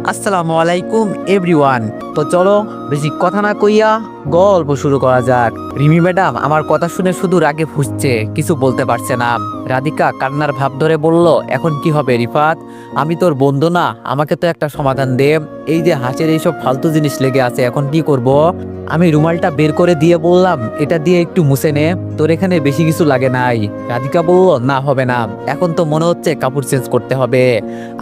আসসালামু আলাইকুম এভরিওয়ান। তো চলো বেশি কথা না কইয়া গল্প শুরু করা যাক। রিমি ম্যাডাম আমার কথা শুনে শুধু রাগে ফুঁসছে, কিছু বলতে পারছে না। রাধিকা কান্নার ভাব ধরে বলল, এখন কি হবে রিফাত? আমি তোর বন্ধু না, আমাকে তো একটা সমাধান দে। এই যে হাসির এইসব ফালতু জিনিস লেগে আছে, এখন কি করব? আমি রুমালটা বের করে দিয়ে বললাম, এটা দিয়ে একটু মুছে নে, তোর এখানে বেশি কিছু লাগে নাই। রাধিকা বলল, না হবে না, এখন তো মনে হচ্ছে কাপড় চেঞ্জ করতে হবে।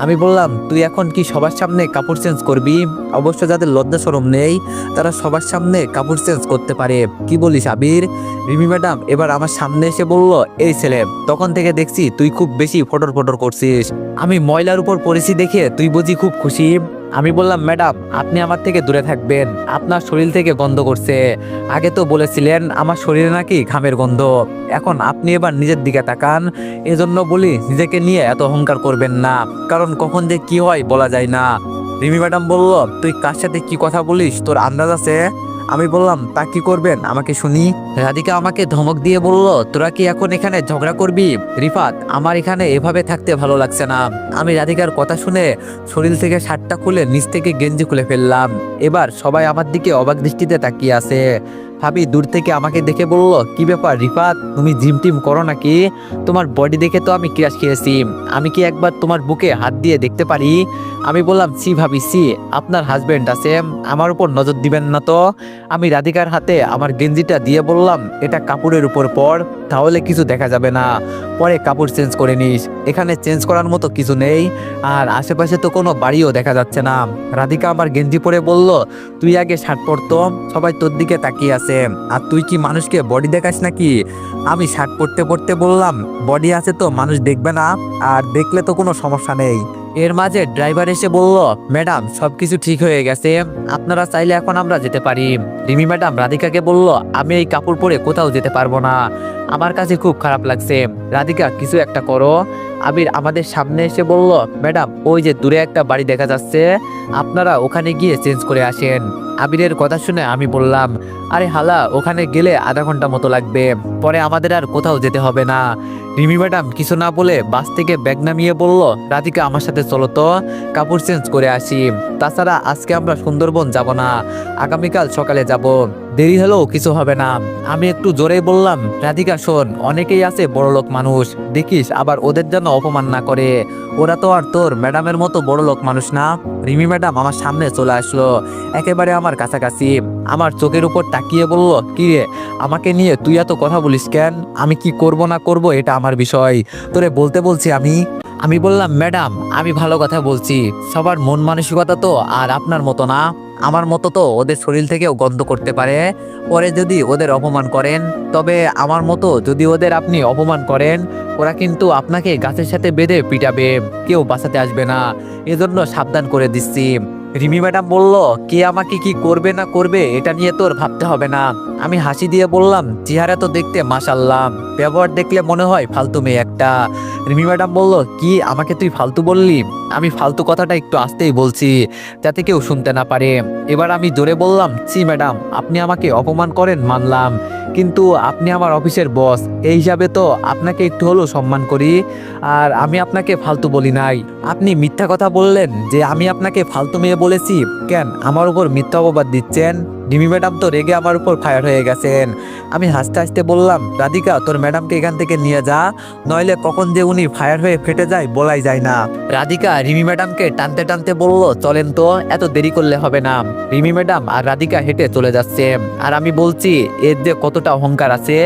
আমি বললাম, তুই এখন কি সবার সামনে কাপড় চেঞ্জ করবি? অবশ্য যাদের লজ্জা শরম নেই তারা সবার সামনে কাপড় চেঞ্জ করতে পারে, কি বলিস আবির? রিমি ম্যাডাম এবার আমার সামনে এসে বলল, এই ছেলে, তখন থেকে দেখছি তুই খুব বেশি ফটর ফটর করছিস। আমি ময়লার উপর পড়েছি দেখে তুই বুঝি খুব খুশি? আমি বললাম, ম্যাডাম আপনি আমার থেকে দূরে থাকবেন, আপনার শরীর থেকে গন্ধ করছে। আগে তো বলেছিলেন আমার শরীরে নাকি ঘামের গন্ধ, এখন আপনি এবার নিজের দিকে তাকান। এজন্য বলি নিজেকে নিয়ে এত অহংকার করবেন না, কারণ কখন যে কি হয় বলা যায় না। রিমি ম্যাডাম বলল, তুই কার সাথে কি কথা বলিস, তোর আন্দাজ আছে? আমি বললাম, তা কি করবেন আমাকে শুনি। রাধিকা আমাকে ধমক দিয়ে বলল, তোরা কি এখন এখানে ঝগড়া করবি? রিফাত, আমার এখানে এভাবে থাকতে ভালো লাগছে না। আমি রাধিকার কথা শুনে শরীর থেকে শার্টটা খুলে নিচ থেকে গেঞ্জি খুলে ফেললাম। এবার সবাই আমার দিকে অবাক দৃষ্টিতে তাকিয়ে আছে। ভাবি দূর থেকে আমাকে দেখে বলল, কি ব্যাপার রিফাত, তুমি জিম টিম করো নাকি? তোমার বডি দেখে তো আমি ক্রাশ খেয়েছি, আমি কি একবার তোমার বুকে হাত দিয়ে দেখতে পারি? আমি বললাম, সি ভাবি সি, আপনার হাজবেন্ড আছে, আমার উপর নজর দিবেন না তো। আমি রাধিকার হাতে আমার গেঞ্জিটা দিয়ে বললাম, এটা কাপড়ের উপর পর, তাহলে কিছু দেখা যাবে না, পরে কাপড় চেঞ্জ করে নিস, এখানে চেঞ্জ করার মতো কিছু নেই, আর আশেপাশে তো কোনো বাড়িও দেখা যাচ্ছে না। রাধিকা আমার গেঞ্জি পরে বলল, তুই আগে শার্ট পরতো, সবাই তোর দিকে তাকিয়ে আছে, আর তুই কি মানুষকে বডি দেখাস নাকি? আমি শার্ট পরতে পরতে বললাম, বডি আছে তো মানুষ দেখবে না, আর দেখলে তো কোনো সমস্যা নেই। এর মাঝে ড্রাইভার এসে বলল, ম্যাডাম সবকিছু ঠিক হয়ে গেছে, আপনারা চাইলে এখন আমরা যেতে পারি। রিমি ম্যাডাম রাধিকাকে বলল, আমি এই কাপড় পরে কোথাও যেতে পারবো না, আমার কাছে খুব খারাপ লাগছে, রাধিকা কিছু একটা করো। আবির আমাদের সামনে এসে বলল, ম্যাডাম ওই যে দূরে একটা বাড়ি দেখা যাচ্ছে, আপনারা ওখানে গিয়ে চেঞ্জ করে আসেন। আবিরের কথা শুনে আমি বললাম, আরে হালা, ওখানে গেলে আধা ঘন্টা মতো লাগবে, পরে আমাদের আর কোথাও যেতে হবে না। রিমি ম্যাডাম কিছু না বলে বাস থেকে ব্যাগ নামিয়ে বলল, রাধিকা আমার সাথে চলো তো, কাপড় চেঞ্জ করে আসি, তাছাড়া আজকে আমরা সুন্দরবন যাব না, আগামীকাল সকালে যাব, দেরি হলেও কিছু হবে না। আমি একটু জোরে বললাম, রাধিকা শোন, অনেকেই আছে বড়লোক মানুষ, দেখিস আবার ওদের যেন অপমান না করে, ওরা তো আর তোর ম্যাডামের মতো বড়লোক মানুষ না। রিমি ম্যাডাম আমার সামনে চলে আসলো, একেবারে আমার কাছাকাছি, আমার চোখের উপর তাকিয়ে বলল, কি রে, আমাকে নিয়ে তুই এত কথা বলিস কেন? আমি কি করব না করব এটা আমার বিষয়, তোরে বলতে বলছি আমি। আমি বললাম, ম্যাডাম আমি ভালো কথা বলছি, সবার মন মানসিকতা তো আর আপনার মতো না, আমার মতো তো ওদের শরীর থেকেও গন্ধ করতে পারে, পরে যদি ওদের অপমান করেন, তবে আমার মতো যদি ওদের আপনি অপমান করেন, ওরা কিন্তু আপনাকে গাছের সাথে বেঁধে পিটাবে, কেউ বাঁচাতে আসবে না, এজন্য সাবধান করে দিচ্ছি। রিমি ম্যাডাম বলল, কে আমাকে কি করবে না করবে এটা নিয়ে তোর ভাবতে হবে না। আমি হাসি দিয়ে বললাম, চেহারা তো দেখতে মাশাআল্লাহ, ব্যবহার দেখলে মনে হয় ফালতু মেয়ে একটা। রিমি ম্যাডাম বলল, কি আমাকে তুই ফালতু বললি? আমি ফালতু কথাটা একটু আস্তেই বলছি, যাতে কেউ শুনতে না পারে। এবার আমি জোরে বললাম, ছি ম্যাডাম, আপনি আমাকে অপমান করেন মানলাম, কিন্তু আপনি আমার অফিসের বস, এই হিসাবে তো আপনাকে একটু হলেও সম্মান করি, আর আমি আপনাকে ফালতু বলি নাই। আপনি মিথ্যা কথা বললেন যে আমি আপনাকে ফালতু মেয়ে বলেছি, কেন আমার উপর মিথ্যা অপবাদ দিচ্ছেন? রিমি ম্যাডাম তো রেগে আমার উপর ফায়ার হয়ে গেছেন। আমি হাসতে হাসতে বললাম, রাধিকা তোর ম্যাডামকে এখান থেকে নিয়ে যা, নইলে কখন যে উনি ফায়ার হয়ে ফেটে যায় বলাই যায় না। রাধিকা রিমি ম্যাডামকে টানতে টানতে বলল, চলেন তো, এত দেরি করলে হবে না। রিমি ম্যাডাম আর রাধিকা হেঁটে চলে যাচ্ছে, আর আমি বলছি, এর যে কতটা অহংকার আছে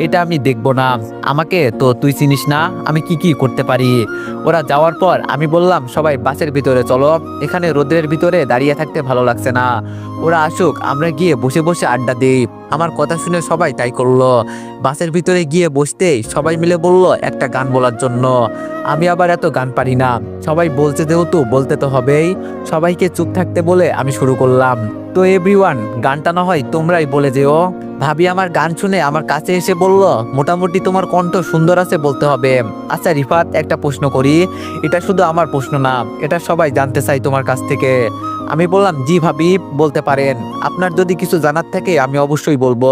এটা আমি দেখবো না, আমাকে তো তুই চিনিস না আমি কি কি করতে পারি। ওরা যাওয়ার পর আমি বললাম, সবাই বাসের ভিতরে চলো, এখানে রোদের ভিতরে দাঁড়িয়ে থাকতে ভালো লাগছে না, ওরা আসুক, আমরা গিয়ে বসে বসে আড্ডা দিই। আমার কথা শুনে সবাই তাই করলো। বাসের ভিতরে গিয়ে বসতেই সবাই মিলে বলল একটা গান বলার জন্য। আমি আবার এত গান পারি না, সবাই বলছে যেহেতু বলতে তো হবেই, সবাইকে চুপ থাকতে বলে আমি শুরু করলাম, তো এভরিওয়ান, গানটা না হয় তোমরাই বলে যেও। ভাবি আমার গান শুনে আমার কাছে এসে বলল, মোটামুটি তোমার কণ্ঠ সুন্দর আছে বলতে হবে। আচ্ছা রিফাত, একটা প্রশ্ন করি, এটা শুধু আমার প্রশ্ন না, এটা সবাই জানতে চাই তোমার কাছ থেকে, আমি বললাম জি ভাবি, বলতে পারেন। আপনার যদি কিছু জানার থাকে আমি অবশ্যই বলবো।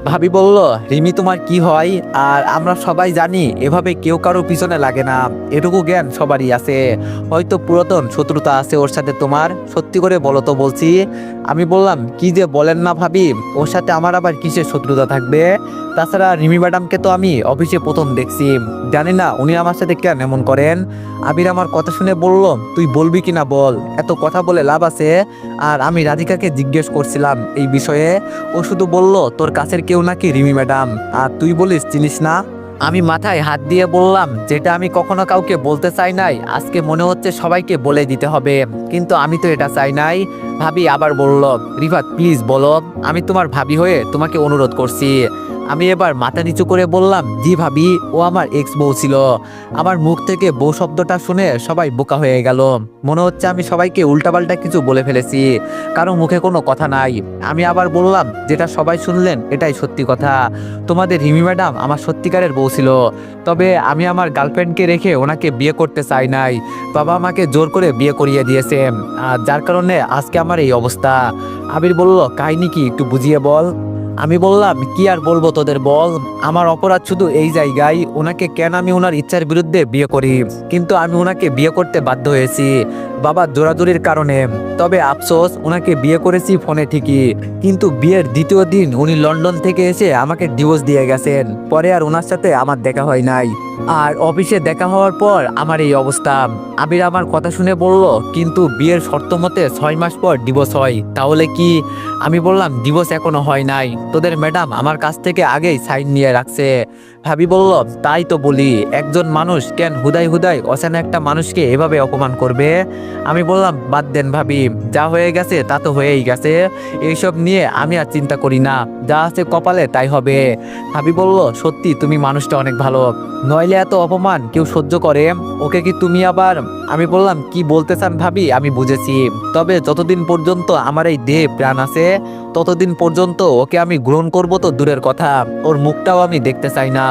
ভাবি বলল, রিমি তোমার কি হয়? আর আমরা সবাই জানি এভাবে কেউ কারো পিছনে লাগে না, এটুকু জ্ঞান সবারই আছে। হয়তো পুরাতন শত্রুতা আছে ওর সাথে তোমার, সত্যি করে বলো তো বলছি। আমি বললাম কি যে বলেন না ভাবি, ওর সাথে আমার আবার কিসের শত্রুতা থাকবে? তাছাড়া রিমি ম্যাডামকে তো আমি অফিসে প্রথম দেখছি, জানি না উনি আমার সাথে কেন এমন করেন। আবির আমার কথা শুনে বলল, তুই বলবি কিনা বল, এত কথা বলে লাভ আছে? আর আমি রাধিকাকে জিজ্ঞেস করছিলাম এই বিষয়ে, ও শুধু বলল তোর কাছের কেউ নাকি রিমি ম্যাডাম, আর তুই বলিস চিনিস না। আমি মাথায় হাত দিয়ে বললাম, যেটা আমি কখনো কাউকে বলতে চাই নাই, আজকে মনে হচ্ছে সবাইকে বলে দিতে হবে, কিন্তু আমি তো এটা চাই নাই। ভাবি আবার বলল, রিফাত প্লিজ বলো, আমি তোমার ভাবি হয়ে তোমাকে অনুরোধ করছি। আমি এবার মাথা নিচু করে বললাম, জি ভাবি, ও আমার এক্স বউ ছিল। আমার মুখ থেকে বউ শব্দটা শুনে সবাই বোকা হয়ে গেল, মনে হচ্ছে আমি সবাইকে উল্টাপাল্টা কিছু বলে ফেলেছি, কারো মুখে কোনো কথা নাই। আমি আবার বললাম, যেটা সবাই শুনলেন এটাই সত্যি কথা, তোমাদের রিমি ম্যাডাম আমার সত্যিকারের বউ ছিল, তবে আমি আমার গার্লফ্রেন্ডকে রেখে ওনাকে বিয়ে করতে চাই নাই। বাবা আমাকে জোর করে বিয়ে করিয়ে দিয়েছে, আর যার কারণে আজকে আমার এই অবস্থা। আবির বলল, কাহিনী কি একটু বুঝিয়ে বল। আমি বললাম, কি আর বলবো তোদের বল, আমার অপরাধ শুধু এই জায়গায়, ওনাকে কেন আমি ওনার ইচ্ছার বিরুদ্ধে বিয়ে করি, কিন্তু আমি ওনাকে বিয়ে করতে বাধ্য হয়েছি বাবা জোরাজুরির কারণে। তবে আফসোস, ওনাকে বিয়ে করেছি ফোনে ঠিকই, কিন্তু বিয়ের দ্বিতীয় দিন উনি লন্ডন থেকে এসে আমাকে ডিভোর্স দিয়ে গেছেন, পরে আর ওনার সাথে আমার দেখা হয় নাই। আর অফিসে দেখা হওয়ার পর আমার এই অবস্থা। আবির আমার কথা শুনে বলল, কিন্তু বিয়ের শর্ত মতে 6 মাস পর ডিভোর্স হয়, তাহলে কি? আমি বললাম, ডিভোর্স এখনো হয় নাই, তোদের ম্যাডাম আমার কাছ থেকে আগেই সাইন নিয়ে রাখছে। ভাবি বলল, তাই তো বলি, একজন মানুষ কেন হুদাই হুদাই অচেনা একটা মানুষকে এভাবে অপমান করবে? আমি বললাম, বাদ দেন ভাবি, যা হয়ে গেছে তা তো হয়েই গেছে, এইসব নিয়ে আমি আর চিন্তা করি না, যা আছে কপালে তাই হবে। ভাবি বলল, সত্যি তুমি মানুষটা অনেক ভালো, নইলে এত অপমান কেউ সহ্য করে? ওকে কি তুমি আবার? আমি বললাম, কি বলতে চান ভাবি আমি বুঝেছি, তবে যতদিন পর্যন্ত আমার এই দেহে প্রাণ আছে ততদিন পর্যন্ত ওকে আমি গ্রহণ করব তো দূরের কথা, ওর মুখটাও আমি দেখতে চাই না।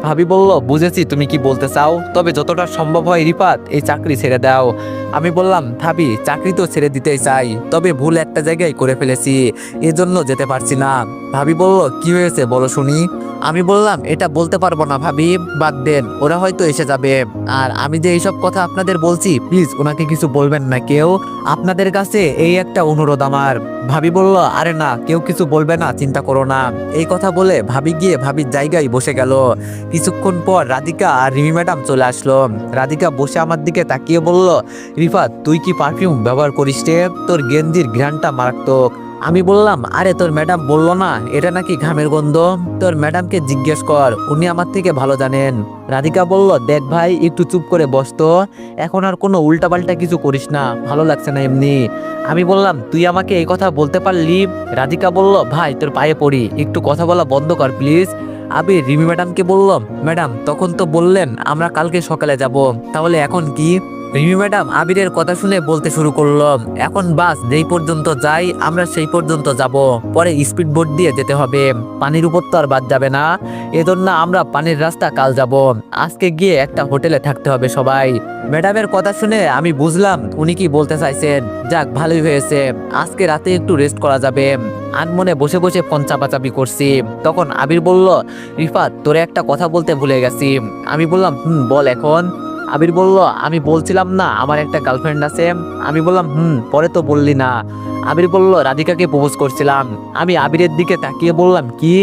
ভাবি বলল, বুঝেছি তুমি কি বলতে চাও, তবে যতটা সম্ভব হয় রিফাত এই চাকরি ছেড়ে দাও। আমি বললাম, ভাবি চাকরি তো ছেড়ে দিতেই চাই, তবে ভুল একটা জায়গায় করে ফেলেছি, এজন্য যেতে পারছি না। ভাবি বলল, কি হয়েছে বলো শুনি। আমি বললাম, এটা বলতে পারবো না ভাবি, বাদ দেন, ওরা হয়তো এসে যাবে। আর আমি যে এইসব কথা আপনাদের বলছি, প্লিজ ওনাকে কিছু বলবেন না কেউ, আপনাদের কাছে এই একটা অনুরোধ আমার। ভাবি বলল, আরে না, কেউ কিছু বলবে না, চিন্তা করো না। এই কথা বলে ভাবি গিয়ে ভাবির জায়গায় বসে গেল। কিছুক্ষণ পর রাধিকা আর রিমি ম্যাডাম চলে আসলো। রাধিকা বসে আমার দিকে তাকিয়ে বলল, রিফাত তুই কি পারফিউম ব্যবহার করিস রে? তোর গেঞ্জির ঘ্রাণটা মারাত্মক। আমি বললাম, আরে তোর ম্যাডাম বললো না এটা নাকি ঘামের গন্ধ, তোর ম্যাডামকে জিজ্ঞেস কর, উনি আমার থেকে ভালো জানেন। রাধিকা বলল, দেখ ভাই, একটু চুপ করে বসতো, এখন আর কোনো উল্টাপাল্টা কিছু করিস না, ভালো লাগছে না এমনি। আমি বললাম, তুই আমাকে এই কথা বলতে পারলি? রাধিকা বলল, ভাই তোর পায়ে পড়ি, একটু কথা বলা বন্ধ কর প্লিজ। আবির রিমি ম্যাডামকে বলল, ম্যাডাম তখন তো বললেন আমরা কালকে সকালে যাব, তাহলে এখন কি? রিমি ম্যাডাম আবিরের কথা শুনে বলতে শুরু করলো, এখন বাস যেই পর্যন্ত যাই আমরা সেই পর্যন্ত যাব, পরে স্পিড বোট দিয়ে যেতে হবে, পানির উপর তো আর বাদ যাবে না, এজন্য আমরা পানির রাস্তা কাল যাব, আজকে গিয়ে একটা হোটেলে থাকতে হবে সবাই। ম্যাডামের কথা শুনে আমি বুঝলাম উনি কি বলতে চাইছেন। যাক, ভালোই হয়েছে, আজকে রাতে একটু রেস্ট করা যাবে। আনমনে বসে বসে ফোন চাপাচাপি করছি, তখন আবির বলল, রিফাত তোরে একটা কথা বলতে ভুলে গেছি। আমি বললাম, বল এখন। আবির বলল, আমি বলছিলাম না আমার একটা গার্লফ্রেন্ড আছে। আমি বললাম, পরে তো বললি না। আবির বলল, রাধিকাকে প্রপোজ করছিলাম। আমি আবিরের দিকে তাকিয়ে বললাম, কি?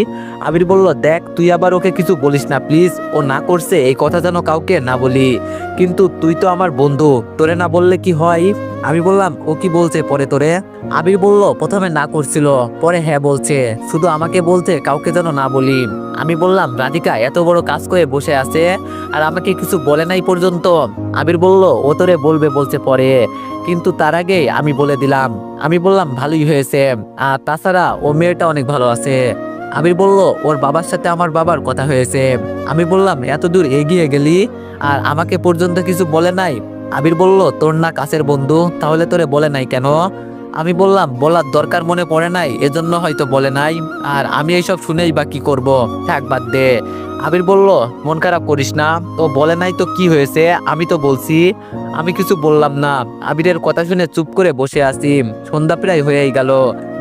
আবির বলল, দেখ তুই আবার ওকে কিছু বলিস না প্লিজ, ও না করছে এই কথা যেন কাউকে না বলি, কিন্তু তুই তো আমার বন্ধু, তোরে না বললে কি হয়? আমি বললাম, ও কি বলছে পরে তোরে? আবির বলল, প্রথমে না করছিল, পরে হ্যাঁ বলছে, শুধু আমাকে বলছে কাউকে যেন না বলি। আমি বললাম, রাধিকা এত বড় কাজ করে বসে আছে আর আমাকে কিছু বলে নাই পর্যন্ত। আবির বলল, ও তোরে বলবে বলছে পরে, কিন্তু তার আগে আমি বলে দিলাম। আমি বললাম, ভালোই হয়েছে, আর তাছাড়া ও মেয়েটা অনেক ভালো আছে। আবির বলল, ওর বাবার সাথে আমার বাবার কথা হয়েছে। আমি বললাম, এত দূর এগিয়ে গেলি আর আমাকে পর্যন্ত কিছু বলে নাই? আবির বলল, তোর না কাছের বন্ধু, তাহলে তোরে বলে নাই কেন? আমি বললাম বলার দরকার মনে পড়ে নাই, এজন্য হয়তো বলে নাই। আর আমি এইসব শুনেই বা কি করব, থাক বাদ দে। আবির বলল, মন খারাপ করিস না, তো বলে নাই তো কি হয়েছে, আমি তো বলছি। আমি কিছু বললাম না। আবিরের কথা শুনে চুপ করে বসে আছি। সন্ধ্যা প্রায় হয়েই গেল।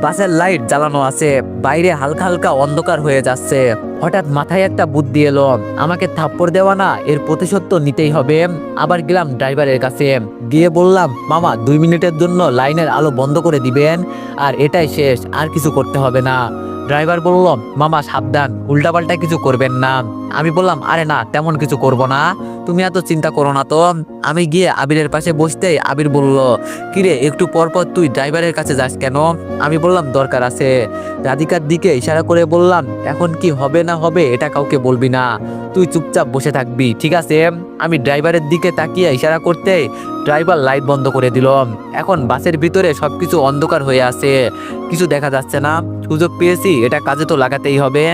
বাসের লাইট জ্বালানো আছে, বাইরে হালকা হালকা অন্ধকার হয়ে যাচ্ছে। হঠাৎ মাথায় একটা বুদ্ধি এলো, আমাকে থাপ্পড় দেওয়া না, এর প্রতিশোধ তো নিতেই হবে। আবার গেলাম ড্রাইভারের কাছে, গিয়ে বললাম, মামা 2 মিনিটের জন্য লাইনের আলো বন্ধ করে দিবেন, আর এটাই শেষ, আর কিছু করতে হবে না। ড্রাইভার বলল, মামা সাবধান, উল্টাপাল্টা কিছু করবেন না। আমি বললাম, আরে না, তেমন কিছু করব না, তুমি এত চিন্তা করো না তো। আমি গিয়ে আবিরের পাশে বসতেই আবির বলল, কিরে একটু পর পর তুই ড্রাইভারের কাছে যাস কেন? আমি বললাম, দরকার আছে। রাধিকার দিকে ইশারা করে বললাম, এখন কি হবে না হবে এটা কাউকে বলবি না, তুই চুপচাপ বসে থাকবি, ঠিক আছে? আমি ড্রাইভারের দিকে তাকিয়ে ইশারা করতে ড্রাইভার লাইট বন্ধ করে দিল। এখন বাসের ভিতরে সবকিছু অন্ধকার হয়ে আছে, কিছু দেখা যাচ্ছে না। সুযোগ পেয়েছি, এটা কাজে তো লাগাতেই হবে।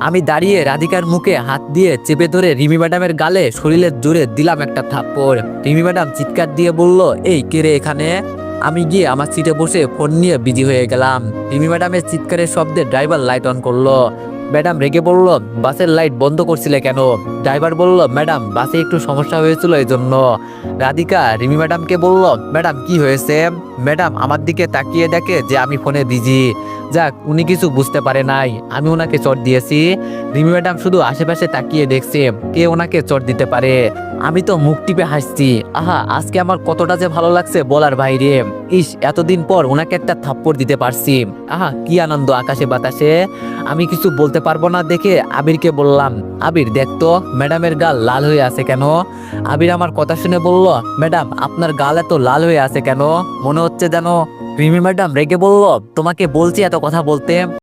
আমি দাঁড়িয়ে রাধিকার মুখে হাত দিয়ে চেপে ধরে রিমি ম্যাডামের গালে শরীরের জোরে দিলাম একটা থাপ্পড়। রিমি ম্যাডাম চিৎকার দিয়ে বলল, এই কে রে এখানে? আমি গিয়ে আমার সিটে বসে ফোন নিয়ে বিজি হয়ে গেলাম। রিমি ম্যাডামের চিৎকারের শব্দে ড্রাইভার লাইট অন করলো। ম্যাডাম রেগে বলল, বাসের লাইট বন্ধ করছিলে কেন? ড্রাইভার বলল, ম্যাডাম বাসে একটু সমস্যা হয়েছিল এই জন্য। রাধিকা রিমি ম্যাডামকে বলল, ম্যাডাম কি হয়েছে? ম্যাডাম আমার দিকে তাকিয়ে দেখে যে আমি ফোনে বিজি। যাক, উনি কিছু বুঝতে পারে নাই, আমি ওনাকে চট দিয়েছি। রিমি ম্যাডাম শুধু আশেপাশে তাকিয়ে দেখছে কে ওনাকে চট দিতে পারে। আমি তো মুখ টিপে হাসছি। আহা, আজকে আমার কতটা যে ভালো লাগছে বলার বাইরে। ইস, এতদিন পর ওনাকে একটা থাপ্পড় দিতে পারছি। আহা, কি আনন্দ আকাশে বাতাসে। আমি কিছু বলতে পারবো না দেখে আবিরকে বললাম, আবির দেখতো ম্যাডামের গাল লাল হয়ে আছে কেন? আবির আমার কথা শুনে বলল, ম্যাডাম আপনার গাল এত লাল হয়ে আছে কেন? মনে হচ্ছে যেন। রিমি ম্যাডাম রেগে বলল, তোমাকে বলছি এত কথা বলতে।